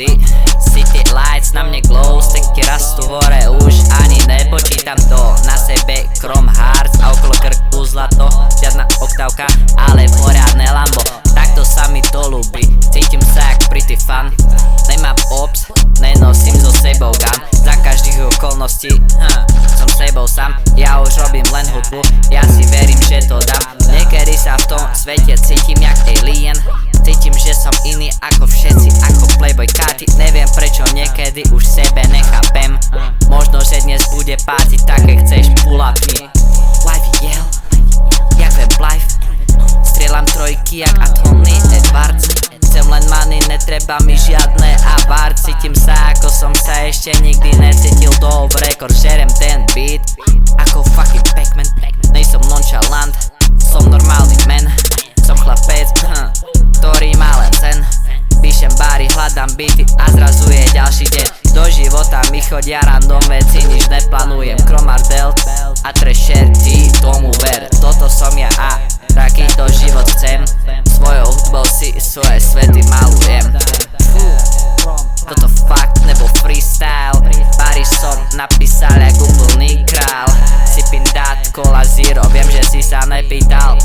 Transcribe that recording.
City lights na mne glow, steky rastú hore, už ani nepočítam to. Na sebe Chrome Hearts a okolo krku zlato. Žiadna oktávka, ale poriadne Lambo. Takto sa mi to ľúbi, cítim sa jak pretty fun. Nemám ops, nenosím so sebou gun. Za každých okolností som sebou sám. Ja už robím len hudbu, ja si verím, že to dám. Niekedy sa v tom svete cítim jak alien. Cítim, že som iný ako všetci, ako Playboy Katy. Neviem prečo niekedy už sebe nechápem. Možno, že dnes bude party, také chceš pull up me. Life yell, jak Web Life. Strieľam trojky jak Anthony Edwards. Chcem len money, netreba mi žiadne avart. Cítim sa ako som sa ešte nikdy necítil dobre. Kor žerem ten beat ako fucking Pac-Man. Nejsom nonchalant, som normálny man. Som chlapec, ktorý má len sen. Píšem bary, hľadám beaty a zrazu je ďalší deň. Do života mi chodia random veci, nič neplánujem. Kromar Delt a Thrasher, ty tomu ver. Toto som ja a takýto život chcem. Svojou hudbou si svoje svety malujem. Toto fakt nebo freestyle. Bary som napísal jak úplný král. Sipping dat, cola zero, viem, že si sa nepýtal.